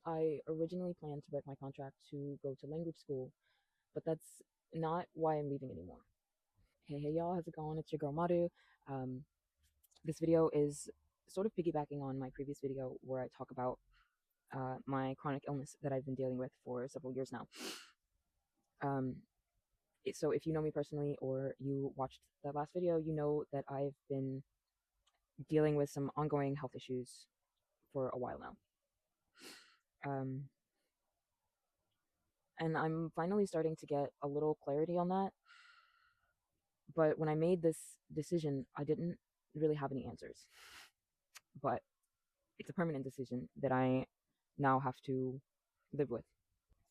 I originally planned to break my contract to go to language school, but that's not why I'm leaving anymore. Hey y'all, how's it going? It's your girl Maru. Um, this video is sort of piggybacking on my previous video where I talk about my chronic illness that I've been dealing with for several years now. Um, so if you know me personally or you watched that last video, you know that I've been dealing with some ongoing health issues for a while now. Um, and I'm finally starting to get a little clarity on that. But when I made this decision, I didn't really have any answers. But it's a permanent decision that I now have to live with.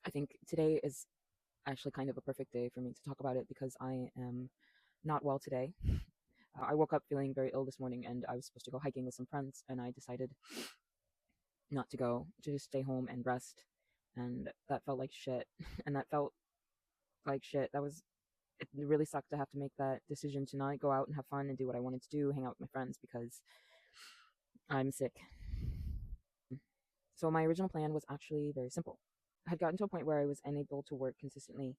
I think today is actually kind of a perfect day for me to talk about it because I am not well today. I woke up feeling very ill this morning and I was supposed to go hiking with some friends, and I decided not to go, to just stay home and rest. And that felt like shit. And that felt like shit. It really sucked to have to make that decision to not go out and have fun and do what I wanted to do, hang out with my friends, because I'm sick. So my original plan was actually very simple. I had gotten to a point where I was unable to work consistently,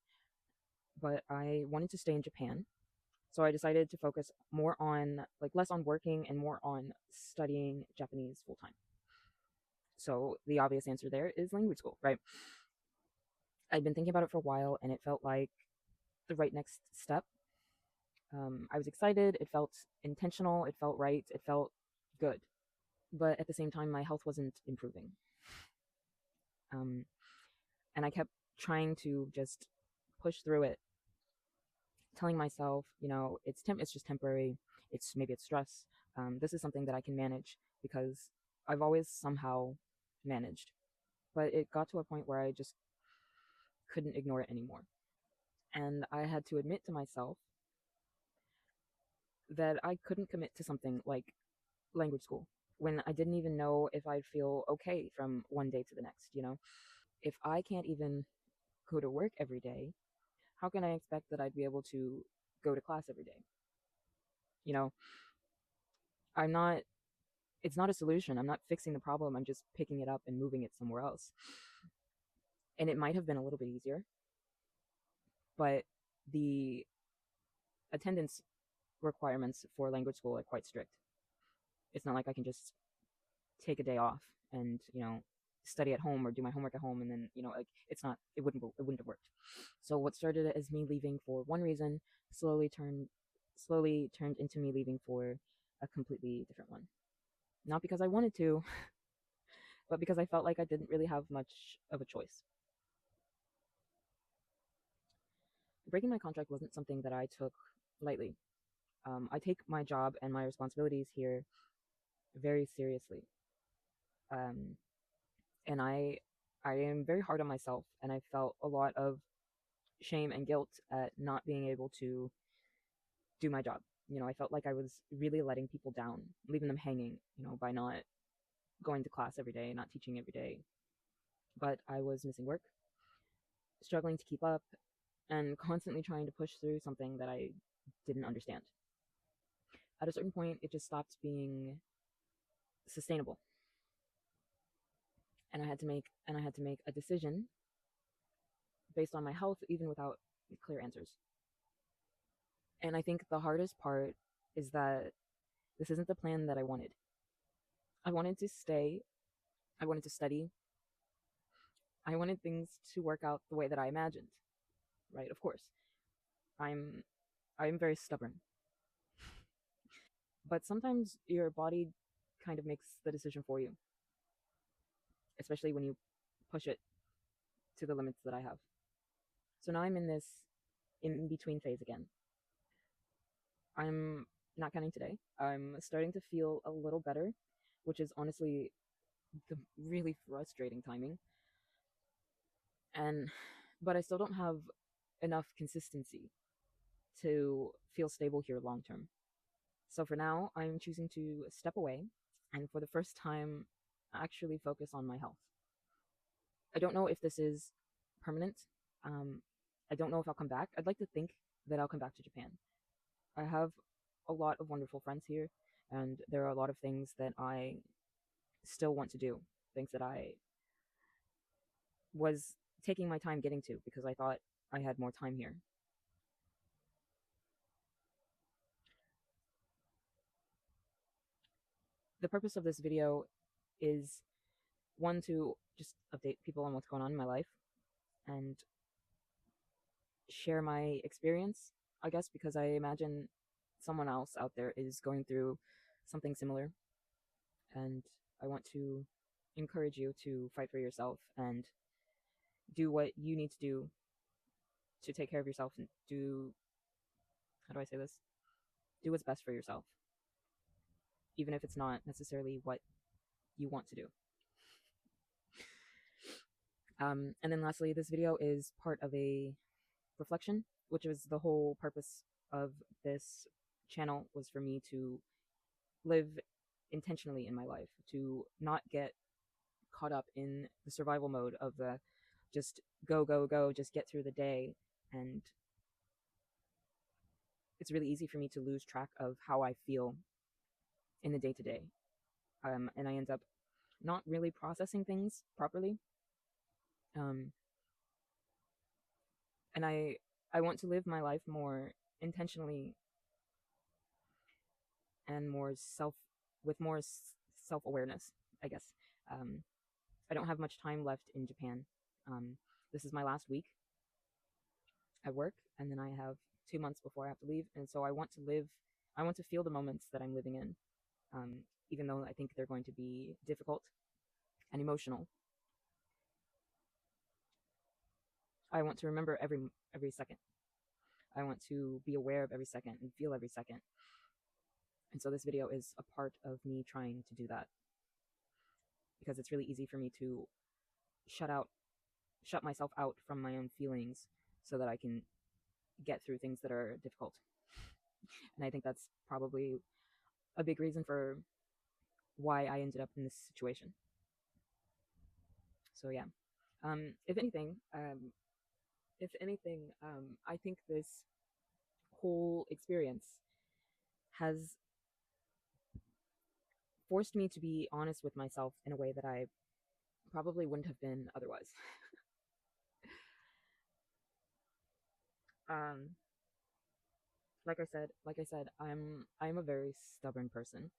but I wanted to stay in Japan. So I decided to focus more on, like, less on working and more on studying Japanese full time. So the obvious answer there is language school, right? I'd been thinking about it for a while and it felt like the right next step. I was excited. It felt intentional. It felt right. It felt good. But at the same time, my health wasn't improving. Um, and I kept trying to just push through it, telling myself, it's just temporary. Maybe it's stress. This is something that I can manage because I've always somehow managed. But it got to a point where I just couldn't ignore it anymore. And I had to admit to myself that I couldn't commit to something like language school when I didn't even know if I'd feel okay from one day to the next. If I can't even go to work every day, how can I expect that I'd be able to go to class every day? You know, I'm not, it's not a solution. I'm not fixing the problem. I'm just picking it up and moving it somewhere else. And it might have been a little bit easier, but the attendance requirements for language school are quite strict. It's not like I can just take a day off and, study at home or do my homework at home and then, like, it wouldn't have worked. So what started as me leaving for one reason slowly turned into me leaving for a completely different one. Not because I wanted to, but because I felt like I didn't really have much of a choice. Breaking my contract wasn't something that I took lightly. I take my job and my responsibilities here very seriously. Um, and I am very hard on myself, and I felt a lot of shame and guilt at not being able to do my job. I felt like I was really letting people down, leaving them hanging, by not going to class every day, not teaching every day. But I was missing work, struggling to keep up, and constantly trying to push through something that I didn't understand. At a certain point, it just stopped being sustainable. And I had to make a decision based on my health, even without clear answers. And I think the hardest part is that this isn't the plan that I wanted. I wanted to stay, I wanted to study, I wanted things to work out the way that I imagined, right? Of course. I'm I'm very stubborn. But sometimes your body kind of makes the decision for you, especially when you push it to the limits that I have. So now I'm in this in between phase again. I'm not counting today. I'm starting to feel a little better, which is honestly the really frustrating timing. And but I still don't have enough consistency to feel stable here long term. So for now, I'm choosing to step away and for the first time actually focus on my health. I don't know if this is permanent. Um, I don't know if I'll come back. I'd like to think that I'll come back to Japan. I have a lot of wonderful friends here, and there are a lot of things that I still want to do, things that I was taking my time getting to because I thought I had more time here. The purpose of this video is one, to just update people on what's going on in my life and share my experience, I guess, because I imagine someone else out there is going through something similar. And I want to encourage you to fight for yourself and do what you need to do to take care of yourself and do, how do I say this? Do what's best for yourself, even if it's not necessarily what you want to do. And then lastly, this video is part of a reflection, which was the whole purpose of this channel, was for me to live intentionally in my life, to not get caught up in the survival mode of the just go, go, go, just get through the day. And it's really easy for me to lose track of how I feel in the day to day. And I end up not really processing things properly. And I want to live my life more intentionally and more with more self-awareness, I guess. I don't have much time left in Japan. This is my last week at work, and then I have 2 months before I have to leave. And so I want to feel the moments that I'm living in, even though I think they're going to be difficult and emotional. I want to remember every second. I want to be aware of every second and feel every second. And so this video is a part of me trying to do that, because it's really easy for me to shut myself out from my own feelings so that I can get through things that are difficult. And I think that's probably a big reason for why I ended up in this situation. So yeah, if anything, I think this whole experience has forced me to be honest with myself in a way that I probably wouldn't have been otherwise. um, like I said, I'm a very stubborn person,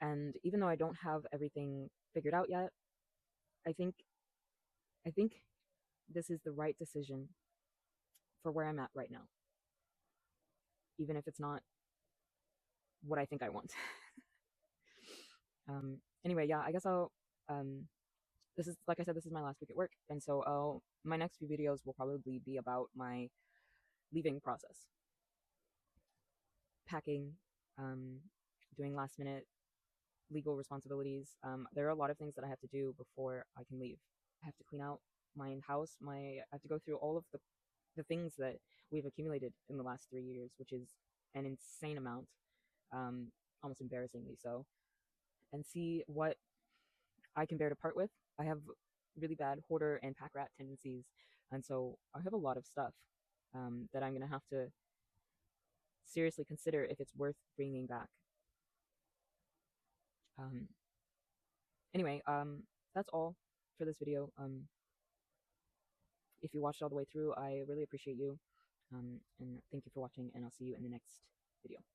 and even though I don't have everything figured out yet, I think I think this is the right decision for where I'm at right now, even if it's not what I think I want. Anyway, yeah, I guess I'll. This is, like I said, this is my last week at work, and so my next few videos will probably be about my leaving process, packing, doing last minute legal responsibilities. There are a lot of things that I have to do before I can leave. I have to clean out my house. I have to go through all of the things that we've accumulated in the last 3 years, which is an insane amount, almost embarrassingly so, and see what I can bear to part with. I have really bad hoarder and pack rat tendencies, and so I have a lot of stuff that I'm gonna have to seriously consider if it's worth bringing back. Um, anyway, that's all for this video. If you watched all the way through, I really appreciate you, and thank you for watching, and I'll see you in the next video.